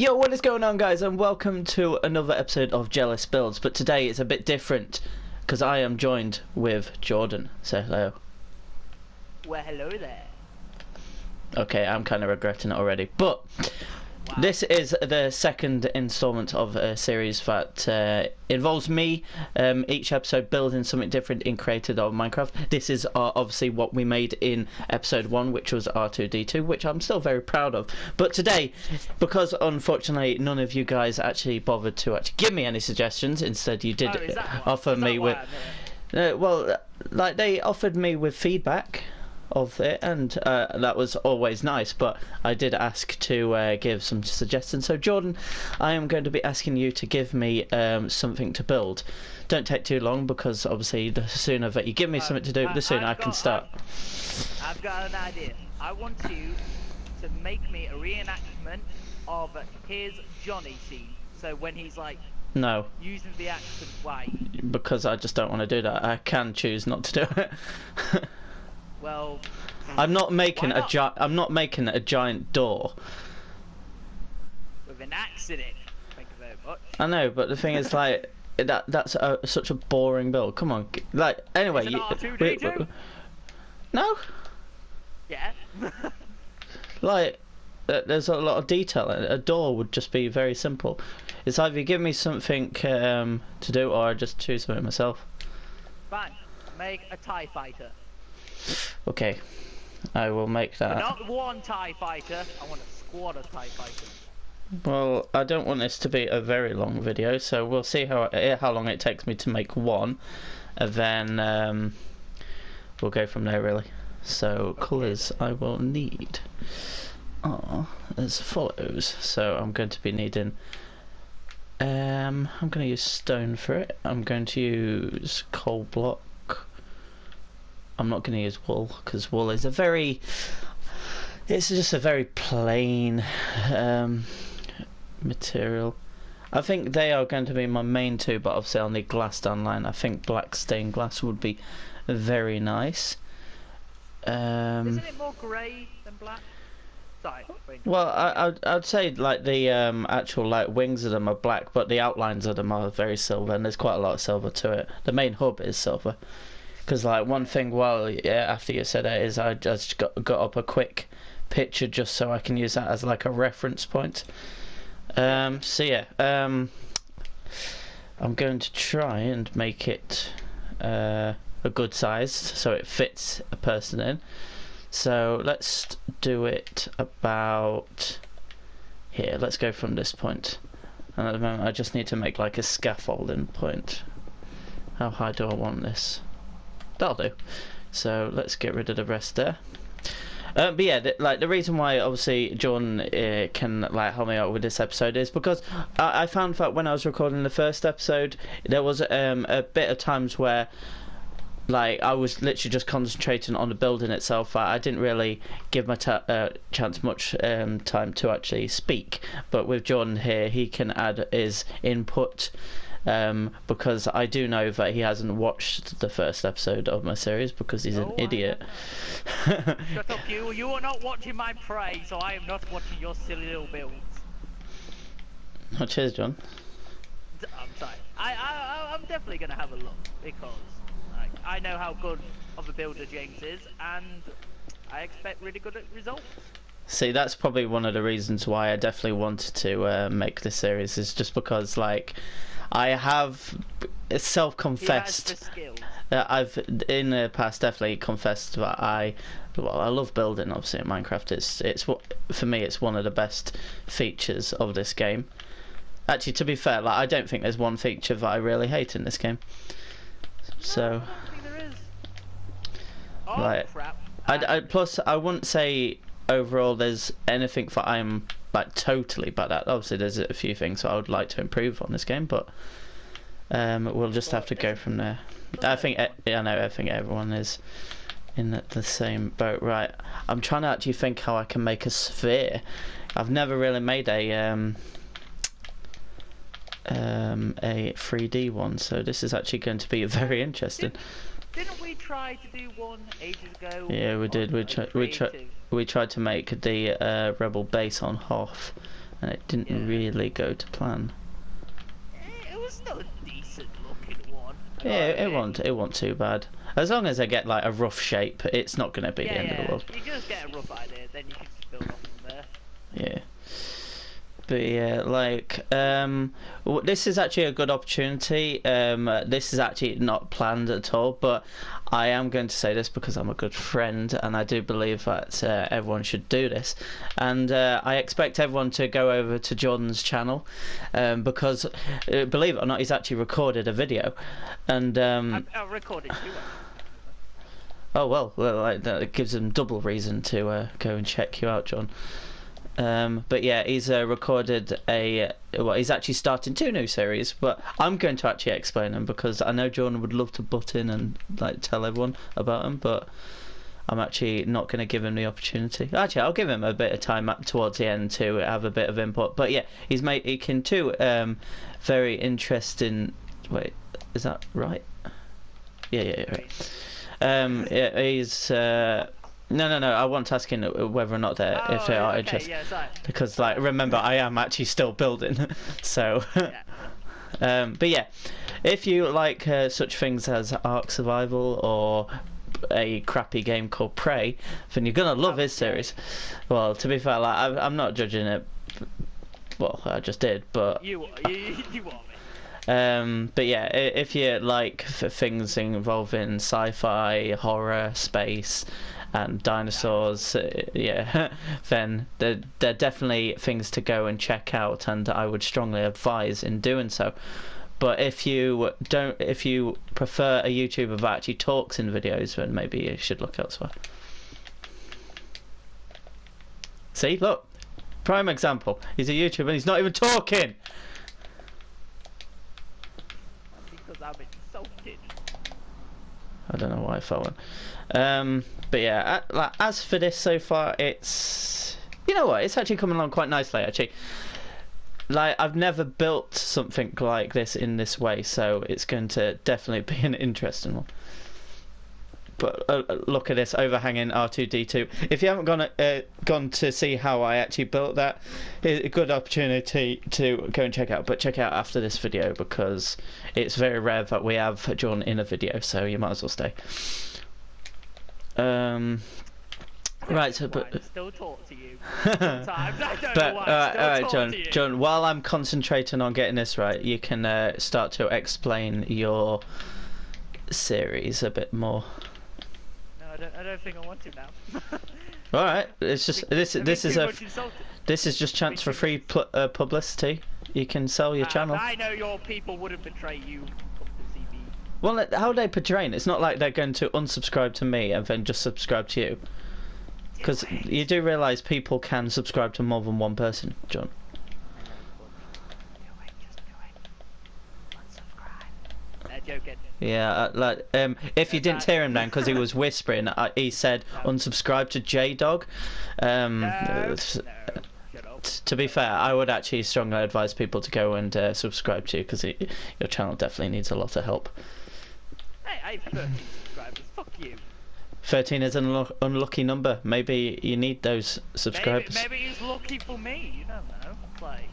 Yo, what is going on, guys, and welcome to another episode of Jellis Builds. But today it's a bit different because I am joined with Jordan. Say hello. Well, hello there. Okay, I'm kind of regretting it already, but wow. This is the second installment of a series that involves me each episode building something different in Created on Minecraft. This is obviously what we made in episode 1, which was R2D2, which I'm still very proud of. But today, because unfortunately none of you guys actually bothered to actually give me any suggestions, instead you did offer me with well, like, they offered me with feedback of it, and that was always nice, but I did ask to give some suggestions. So Jordan, I am going to be asking you to give me something to build. Don't take too long, because obviously the sooner that you give me something to do, the sooner I can start. I've got an idea. I want you to make me a reenactment of his Johnny scene, so when he's like using the accent way. Because I just don't want to do that. I can choose not to do it. Well, I'm not making a giant door with an axe in it. Thank you very much. I know, but the thing is, like, that's such a boring build. Come on, like, anyway. R2D2? No. Yeah. Like, there's a lot of detail. A door would just be very simple. It's either you give me something to do, or I just choose something myself. Fine. Make a TIE fighter. Okay, I will make that. But not one TIE fighter, I want a squad of TIE fighters. Well, I don't want this to be a very long video, so we'll see how long it takes me to make one, and then we'll go from there, really. So, okay. Colours I will need are as follows. So I'm going to be needing, I'm going to use stone for it. I'm going to use coal block. I'm not going to use wool, because wool is it's just a very plain material. I think they are going to be my main two, but obviously I'll need glass down line. I think black stained glass would be very nice. Isn't it more grey than black? Sorry. Well, I'd say, like, the actual, like, wings of them are black, but the outlines of them are very silver, and there's quite a lot of silver to it. The main hub is silver. Because, like, one thing, after you said it, is I just got up a quick picture just so I can use that as, like, a reference point. So yeah, I'm going to try and make it a good size so it fits a person in. So let's do it about here. Let's go from this point. And at the moment I just need to make, like, a scaffolding point. How high do I want this? That'll do. So let's get rid of the rest there. But yeah, the reason why obviously John can, like, help me out with this episode is because I found that when I was recording the first episode, there was a bit of times where, like, I was literally just concentrating on the building itself. I didn't really give my chance much time to actually speak. But with John here, he can add his input. Because I do know that he hasn't watched the first episode of my series because he's an idiot. Shut up, you! You are not watching my prey, so I am not watching your silly little builds. Oh, cheers, John. I'm sorry. I'm definitely gonna have a look because I know how good of a builder James is, and I expect really good results. See, that's probably one of the reasons why I definitely wanted to make this series, is just because, like, I have self-confessed that I've in the past definitely confessed that I love building. Obviously in Minecraft, it's for me it's one of the best features of this game. Actually, to be fair, like, I don't think there's one feature that I really hate in this game. So, no, I don't think there is. Oh, like, crap. Plus I wouldn't say overall there's anything that I'm, like, totally bad at. Obviously there's a few things that I would like to improve on this game, but we'll just have to go from there. I think everyone is in the same boat. Right, I'm trying to actually think how I can make a sphere. I've never really made a 3D one, so this is actually going to be very interesting. Didn't we try to do one ages ago? Yeah, we did. We tried to make the rebel base on Hoth, and it didn't really go to plan. It was still a decent looking one. Yeah, it wasn't too bad. As long as I get like a rough shape, it's not going to be the end of the world. You just get a rough idea, then you can just build off from there. Yeah. But yeah, like, this is actually a good opportunity. This is actually not planned at all, but I am going to say this because I'm a good friend, and I do believe that everyone should do this. And I expect everyone to go over to Jordan's channel, because, believe it or not, he's actually recorded a video. And I recorded too. oh well, like that gives him double reason to go and check you out, John. But yeah, he's recorded he's actually starting 2 new series, but I'm going to actually explain them because I know Jordan would love to butt in and like tell everyone about them, but I'm actually not going to give him the opportunity. Actually, I'll give him a bit of time towards the end to have a bit of input. But yeah, he's making 2 very interesting. Wait, is that right? Yeah, right. Yeah, he's. No. I wasn't asking whether or not if they are interested, because like remember I am actually still building, so. But yeah, if you like such things as Ark Survival or a crappy game called Prey, then you're gonna love his series. Well, to be fair, like I'm not judging it. Well, I just did, but. You want me. But yeah, if you like things involving sci-fi, horror, space, and dinosaurs, yeah, then they're definitely things to go and check out, and I would strongly advise in doing so. But if you prefer a YouTuber that actually talks in videos, then maybe you should look elsewhere. See, look, prime example. He's a YouTuber and he's not even talking. Because I'm insulted. I don't know why I felt one. But yeah, as for this so far, it's, you know what, it's actually coming along quite nicely actually. Like, I've never built something like this in this way, so it's going to definitely be an interesting one. But look at this overhanging R2D2. If you haven't gone to see how I actually built that, it's a good opportunity to go and check out. But check out after this video, because it's very rare that we have John in a video, so you might as well stay. Right, so but I still talk to you. Sometimes I don't know why I still talk to you. John, while I'm concentrating on getting this right, you can start to explain your series a bit more. I don't think I want to now. All right, it's just this is just chance for free publicity. You can sell your channel. I know your people wouldn't betray you. Well, how are they portraying? It's not like they're going to unsubscribe to me and then just subscribe to you. Because you do realise people can subscribe to more than one person, John. Joking. Yeah, like if you didn't hear him then, because he was whispering, he said unsubscribe to Jaydogg. To be fair, I would actually strongly advise people to go and subscribe to you, because your channel definitely needs a lot of help. Hey, I have 13 subscribers. Fuck you. 13 is an unlucky number. Maybe you need those subscribers. Maybe it's lucky for me. You don't know. Like.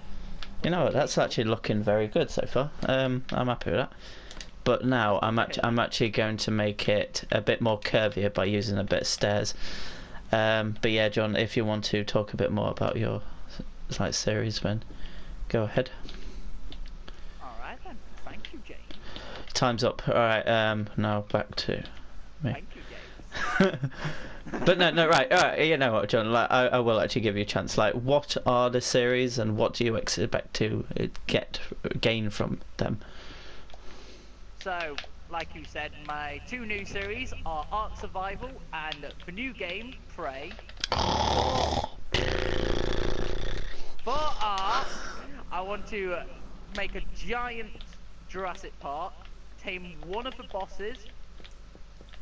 You know what? That's actually looking very good so far. I'm happy with that. But now I'm actually going to make it a bit more curvier by using a bit of stairs. But yeah, John, if you want to talk a bit more about your series, then go ahead. All right then. Thank you, Jay. Time's up. All right. Now back to me. Thank you, Jay. But no, right. All right. You know what, John? Like, I will actually give you a chance. Like, what are the series, and what do you expect to gain from them? So, like you said, my 2 new series are Ark Survival and the new game, Prey. For Ark, I want to make a giant Jurassic Park, tame one of the bosses,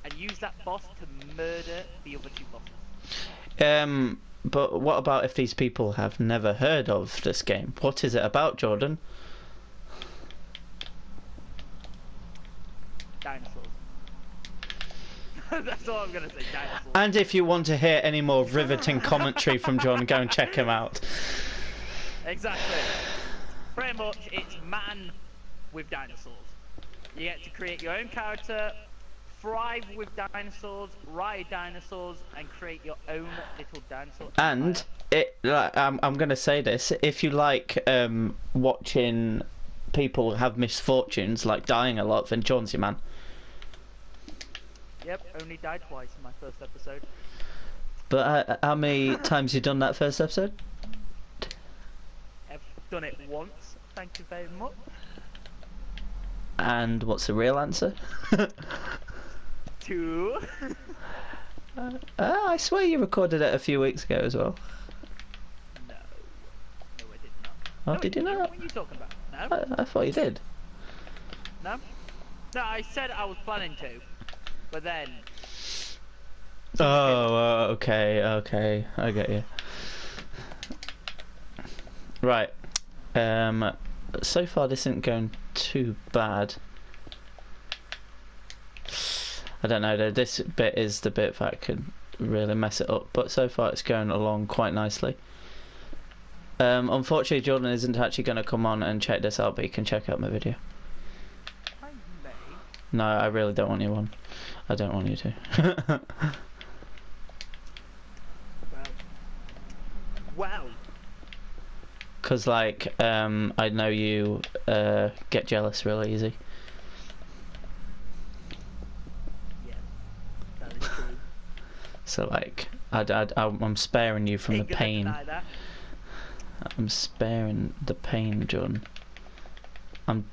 and use that boss to murder the other 2 bosses. But what about if these people have never heard of this game? What is it about, Jordan? Dinosaurs. That's all I'm gonna say, dinosaurs. And if you want to hear any more riveting commentary from John, go and check him out. Exactly. Pretty much, it's man with dinosaurs. You get to create your own character, thrive with dinosaurs, ride dinosaurs, and create your own little dinosaur empire. And I'm gonna say this: if you like watching people have misfortunes, like dying a lot, then John's your man. Yep, only died twice in my first episode. But how many times you done that first episode? I've done it once. Thank you very much. And what's the real answer? 2. I swear you recorded it a few weeks ago as well. No, I did not. Oh, No, did you not? What are you talking about? No. I thought you did. No. No, I said I was planning to, but then. Oh, okay, I get you. Right. So far this isn't going too bad. I don't know though, this bit is the bit that could really mess it up, but so far it's going along quite nicely. Unfortunately Jordan isn't actually going to come on and check this out, but you can check out my video. I may. No, I really don't want you on. I don't want you to. Wow. Because like I know you get jealous really easy. Yeah, that is true. So like I'm sparing you from the pain. Deny that. I'm sparing the pain, John. I'm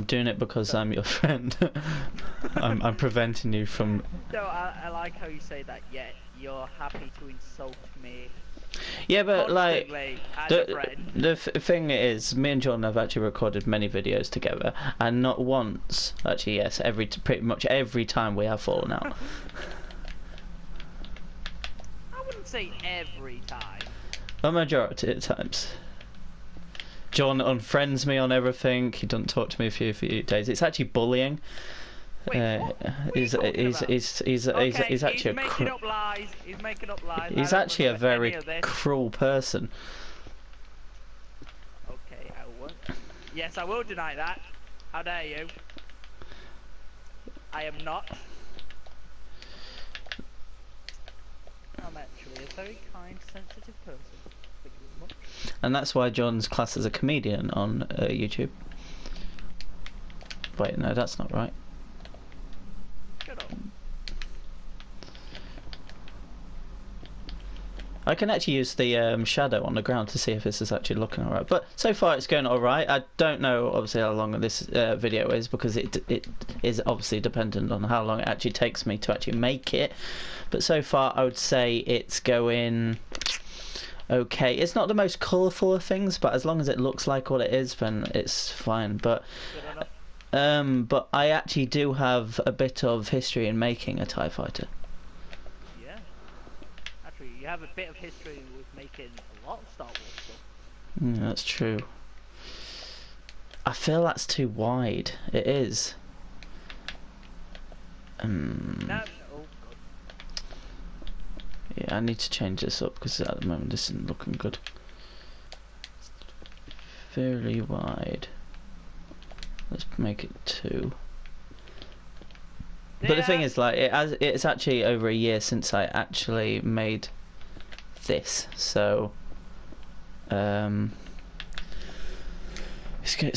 doing it because I'm your friend. I'm preventing you from. No, I like how you say that. Yeah, you're happy to insult me. Yeah, but like as a friend. the thing is, me and John have actually recorded many videos together, and not once, actually yes, pretty much every time we have fallen out. I wouldn't say every time. A majority of times. John unfriends me on everything. He doesn't talk to me for a few days. It's actually bullying. Wait, what? He's actually making up lies. He's making up lies. He's actually a very cruel person. Okay, I won't. Yes, I will deny that. How dare you? I am not. I'm actually a very kind, sensitive person. Thank you very much. And that's why John's classed as a comedian on YouTube. Wait, no, that's not right. Shut up. I can actually use the shadow on the ground to see if this is actually looking alright. But so far it's going alright. I don't know obviously how long this video is, because it is obviously dependent on how long it actually takes me to actually make it. But so far I would say it's going okay. It's not the most colourful of things, but as long as it looks like what it is, then it's fine. But I actually do have a bit of history in making a TIE fighter. Yeah. Actually, you have a bit of history with making a lot of Star Wars stuff. Yeah, that's true. I feel that's too wide. It is. No. Oh, God. Yeah, I need to change this up because at the moment this isn't looking good. Fairly wide. Let's make it 2. But the thing is, like, it's actually over a year since I actually made this, so it's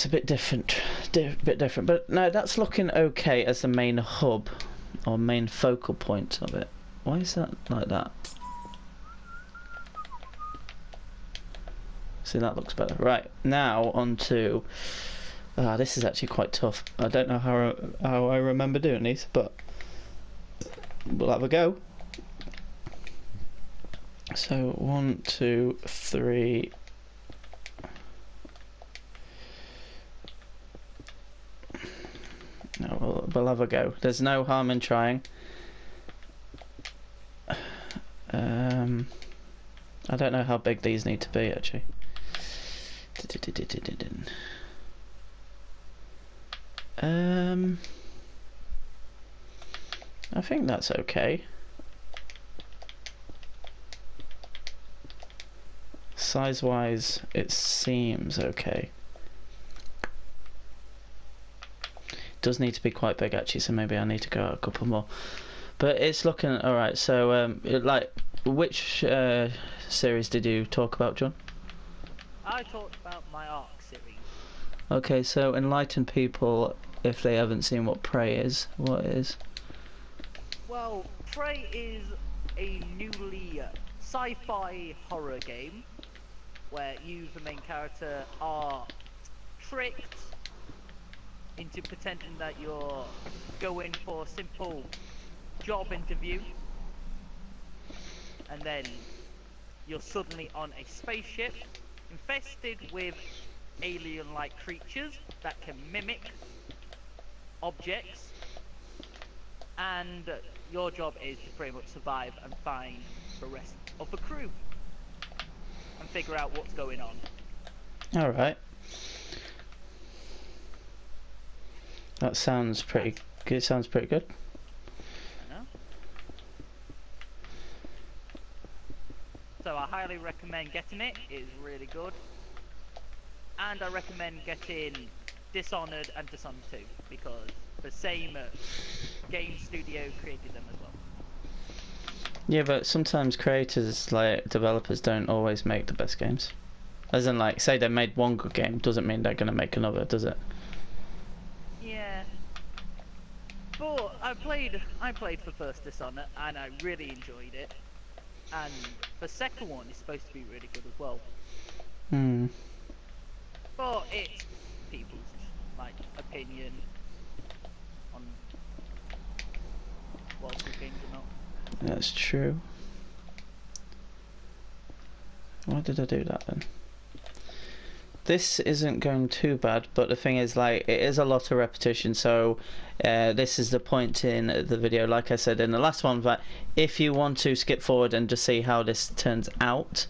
a bit different, But no, that's looking okay as the main hub or main focal point of it. Why is that like that? See, that looks better. Right, now on to. This is actually quite tough. I don't know how I remember doing these, but we'll have a go. So 1, 2, 3. No, we'll have a go. There's no harm in trying. I don't know how big these need to be actually. I think that's okay. size-wise, it seems okay. Does need to be quite big actually, so maybe I need to go out a couple more. But it's looking alright. So, like, which series did you talk about, John? I talked about my Ark series. Okay, so enlighten people if they haven't seen what Prey is. What it is? Well, Prey is a newly sci-fi horror game where you, the main character, are tricked into pretending that you're going for a simple job interview, and then you're suddenly on a spaceship infested with alien-like creatures that can mimic objects, and your job is to pretty much survive and find the rest of the crew and figure out what's going on. Alright. That sounds pretty good. Sounds pretty good. No? So I highly recommend getting it. It is really good. And I recommend getting Dishonored and Dishonored 2 because the same game studio created them as well. Yeah, but sometimes creators, like developers, don't always make the best games. As in, like, say they made one good game, doesn't mean they're going to make another, does it? Yeah. But I played the first Dishonored and I really enjoyed it. And the second one is supposed to be really good as well. Hmm. But it's people's like opinion on what's good games or not. That's true. Why did I do that then? This isn't going too bad, but the thing is, like, it is a lot of repetition, so this is the point in the video, like I said in the last one, that if you want to skip forward and just see how this turns out,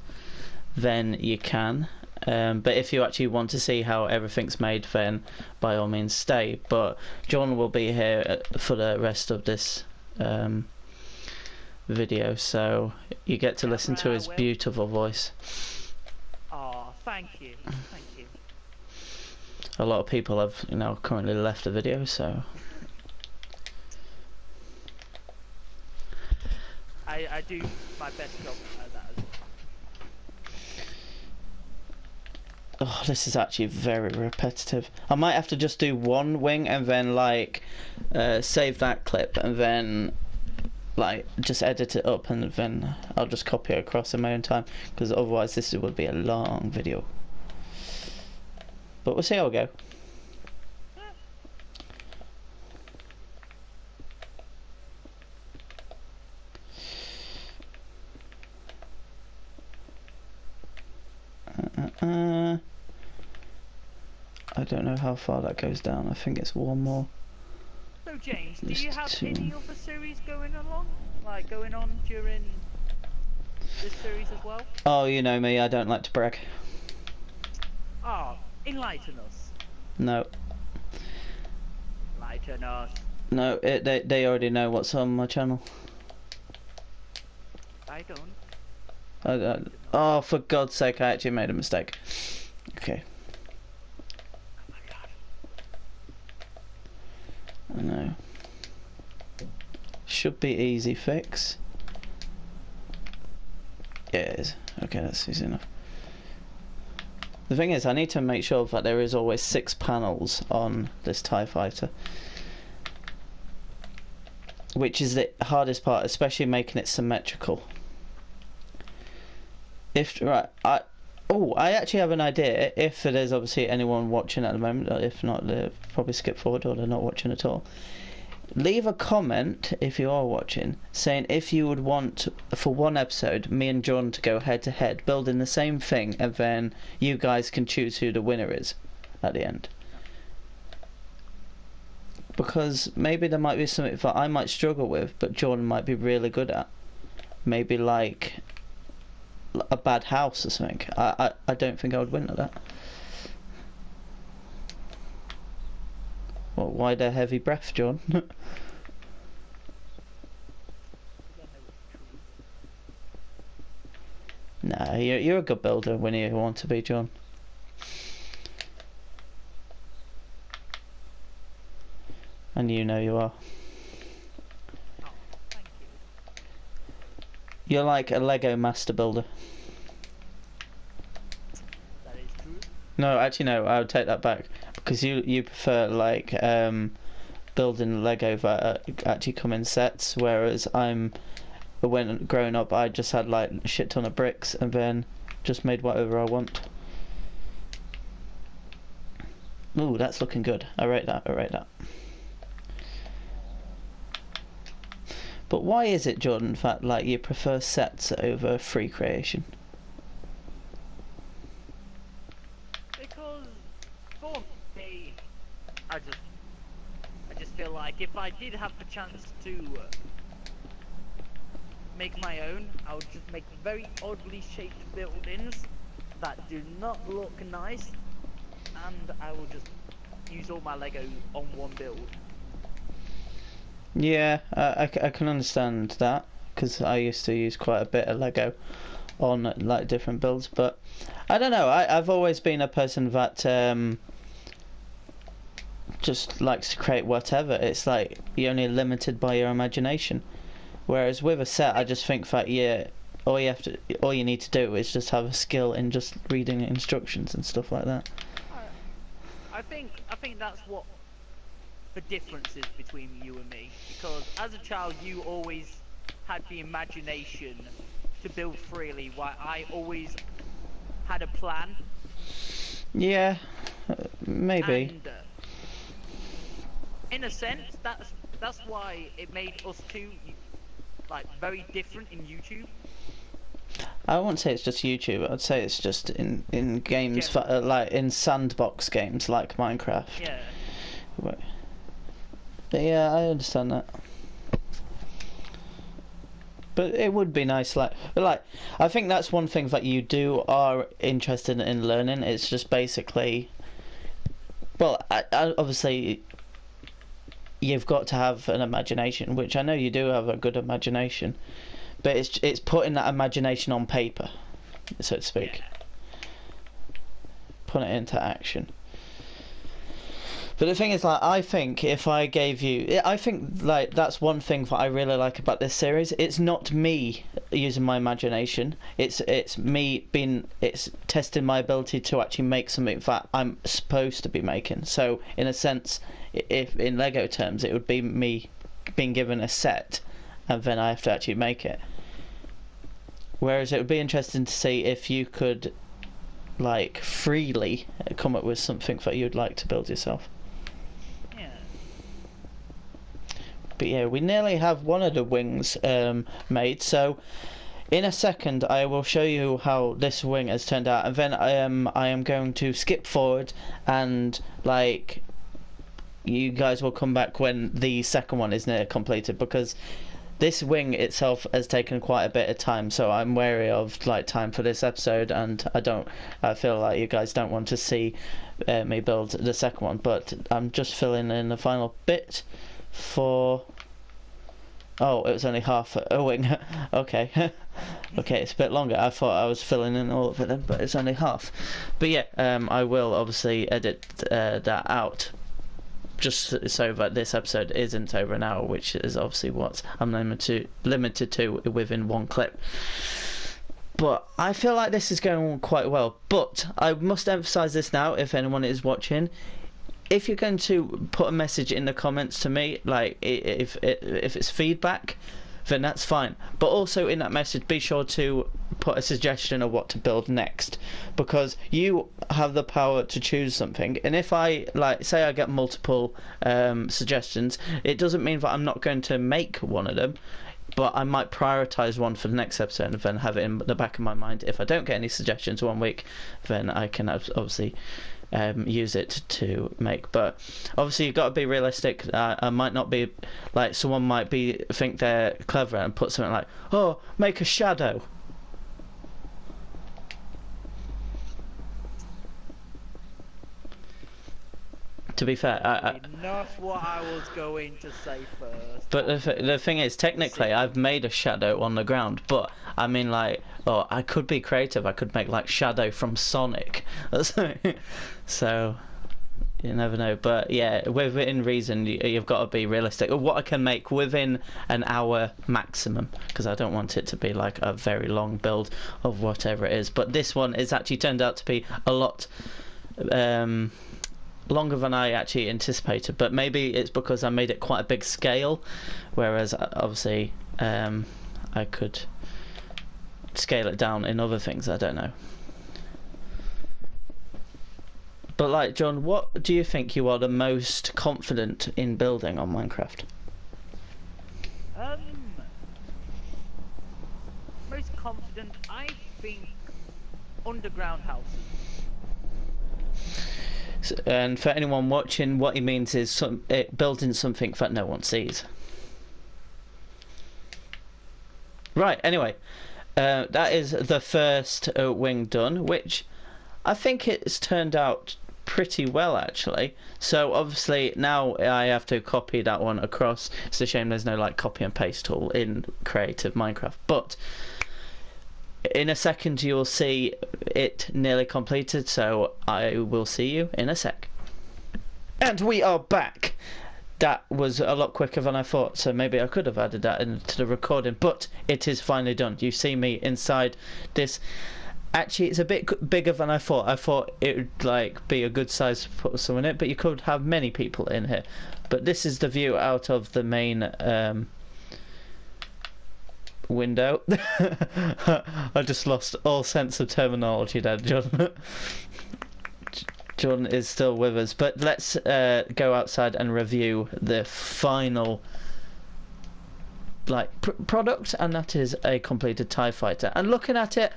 then you can. But if you actually want to see how everything's made, then by all means stay. But John will be here for the rest of this video, so you get to listen to his beautiful voice. Oh, thank you. Thank you. A lot of people have, you know, currently left the video, so I do my best job at that as well. oh, this is actually very repetitive. I might have to just do one wing and then like save that clip and then like just edit it up and then I'll just copy it across in my own time, because otherwise this would be a long video. But we'll see how we go. I don't know how far that goes down. I think it's one more. So James, do Just you have two. any other series going along? Like going on during this series as well? Oh, you know me, I don't like to brag. Oh, enlighten us. No. Enlighten us. No, they already know what's on my channel. I don't. Oh, for God's sake, I actually made a mistake. Okay. Oh my god. I know. Should be easy fix. Yeah, it is. Okay, that's easy enough. The thing is, I need to make sure that there is always 6 panels on this TIE fighter, which is the hardest part, especially making it symmetrical. If right, I actually have an idea. If there's obviously anyone watching at the moment, if not, they'll probably skip forward or they're not watching at all. Leave a comment if you are watching, saying if you would want for one episode me and John to go head to head, building the same thing, and then you guys can choose who the winner is at the end. Because maybe there might be something that I might struggle with, but John might be really good at. Maybe like a bad house or something. I don't think I would win at that. Well, why the heavy breath, John? Nah, you're a good builder when you want to be, John. And you know you are. Oh, thank you. You're like a Lego master builder. That is true. No, actually no, I would take that back. Because you prefer like building Lego that actually come in sets, whereas when growing up I just had like a shit ton of bricks and then just made whatever I want. Ooh, that's looking good. I rate that. But why is it, Jordan, that like you prefer sets over free creation? Because for me, I just feel like if I did have the chance to make my own, I would just make very oddly shaped buildings that do not look nice, and I will just use all my Lego on one build. Yeah, I can understand that, because I used to use quite a bit of Lego on like different builds, but I don't know, I've always been a person that just likes to create whatever. It's like you're only limited by your imagination, whereas with a set I just think that all you need to do is just have a skill in just reading instructions and stuff like that. I think that's what the difference is between you and me, because as a child you always had the imagination to build freely, while I always had a plan. Yeah, maybe. And in a sense, that's why it made us two like very different in YouTube. I wouldn't say it's just YouTube. I'd say it's just in games like in sandbox games like Minecraft. Yeah. But yeah, I understand that. But it would be nice, like I think that's one thing that you are interested in learning. It's just basically, well, obviously, you've got to have an imagination, which I know you do have a good imagination, but it's putting that imagination on paper, so to speak. Yeah. Put it into action. But the thing is, like, I think if I gave you, I think like that's one thing that I really like about this series. It's not me using my imagination. It's testing my ability to actually make something that I'm supposed to be making. So in a sense, if in Lego terms, it would be me being given a set, and then I have to actually make it. Whereas it would be interesting to see if you could, like, freely come up with something that you'd like to build yourself. But yeah, we nearly have one of the wings made, so in a second I will show you how this wing has turned out, and then I am going to skip forward, and like you guys will come back when the second one is near completed, because this wing itself has taken quite a bit of time, so I'm wary of like time for this episode, and I feel like you guys don't want to see me build the second one, but I'm just filling in the final bit for... Oh, it was only half a wing. Okay. Okay, it's a bit longer. I thought I was filling in all of it then, but it's only half. But yeah, I will obviously edit that out, just so that this episode isn't over an hour, which is obviously what I'm limited to within one clip. But I feel like this is going quite well. But I must emphasise this now, if anyone is watching, if you're going to put a message in the comments to me, like if it's feedback, then that's fine. But also in that message, be sure to put a suggestion of what to build next, because you have the power to choose something. And if I say I get multiple suggestions, it doesn't mean that I'm not going to make one of them, but I might prioritise one for the next episode and then have it in the back of my mind. If I don't get any suggestions one week, then I can obviously use it to make. But obviously you've got to be realistic. I might not be like, someone might think they're clever and put something like, oh, make a shadow. To be fair, enough what I was going to say first. But the thing is, technically, I've made a shadow on the ground. But I mean, like, Or I could be creative. I could make like Shadow from Sonic. So you never know. But yeah, within reason, you've got to be realistic. What I can make within an hour maximum, because I don't want it to be like a very long build of whatever it is. But this one is actually turned out to be a lot longer than I actually anticipated. But maybe it's because I made it quite a big scale, whereas obviously I could scale it down in other things. I don't know. But like, John, what do you think you are the most confident in building on Minecraft? Most confident, I think, underground houses. And for anyone watching, what he means is building something that no one sees. Right, anyway, that is the first wing done, which I think it's turned out pretty well, actually. So obviously now I have to copy that one across. It's a shame there's no like copy and paste tool in creative Minecraft, but in a second you'll see it nearly completed, so I will see you in a sec. And we are back. That was a lot quicker than I thought, so maybe I could have added that into the recording, but it is finally done. You see me inside this. Actually, it's a bit bigger than I thought. I thought it would like be a good size to put someone in it, but you could have many people in here. But this is the view out of the main window. I just lost all sense of terminology there, John. John is still with us, but let's go outside and review the final like product, and that is a completed TIE fighter. And looking at it,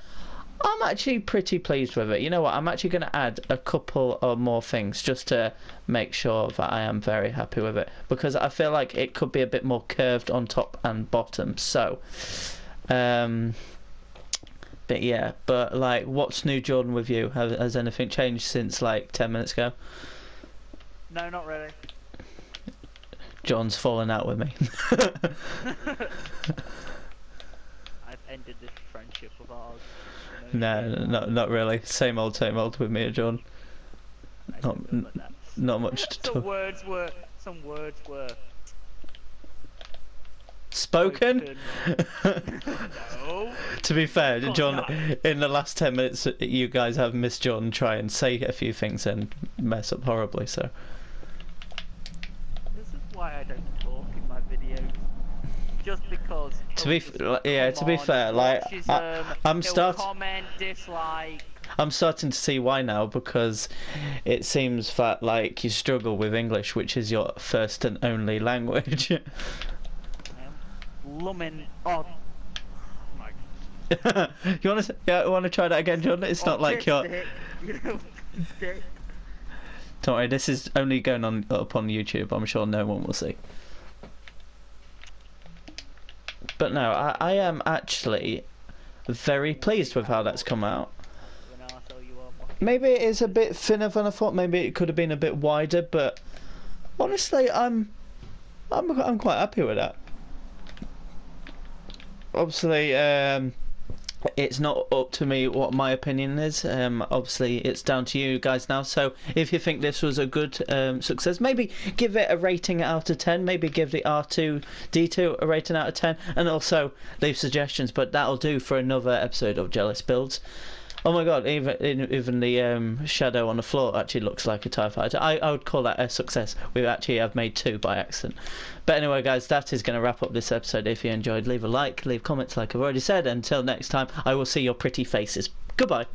I'm actually pretty pleased with it. You know what, I'm actually going to add a couple of more things just to make sure that I am very happy with it, because I feel like it could be a bit more curved on top and bottom. So but yeah, but like, what's new, Jordan, with you? Has anything changed since like 10 minutes ago? No, not really. John's fallen out with me. I've ended this friendship of ours. No, not really. Same old with me and John. Not much to talk. Some words were spoken. No. To be fair, John, in the last 10 minutes, you guys have missed John try and say a few things and mess up horribly. So this is why I don't talk in my videos. Just because. To be fair, like I'm starting. Comment, dislike. I'm starting to see why now, because it seems that like you struggle with English, which is your first and only language. Lumin. Oh. You want to try that again, John? It's not like you're. Don't worry, this is only going up on YouTube. I'm sure no one will see. But no, I am actually very pleased with how that's come out. Maybe it is a bit thinner than I thought. Maybe it could have been a bit wider, but honestly, I'm quite happy with that. Obviously, it's not up to me what my opinion is. Obviously, it's down to you guys now. So if you think this was a good success, maybe give it a rating out of 10. Maybe give the R2-D2 a rating out of 10, and also leave suggestions. But that'll do for another episode of Jellis Builds. Oh my god, even the shadow on the floor actually looks like a TIE fighter. I would call that a success. We actually have made 2 by accident. But anyway, guys, that is going to wrap up this episode. If you enjoyed, leave a like, leave comments like I've already said. Until next time, I will see your pretty faces. Goodbye.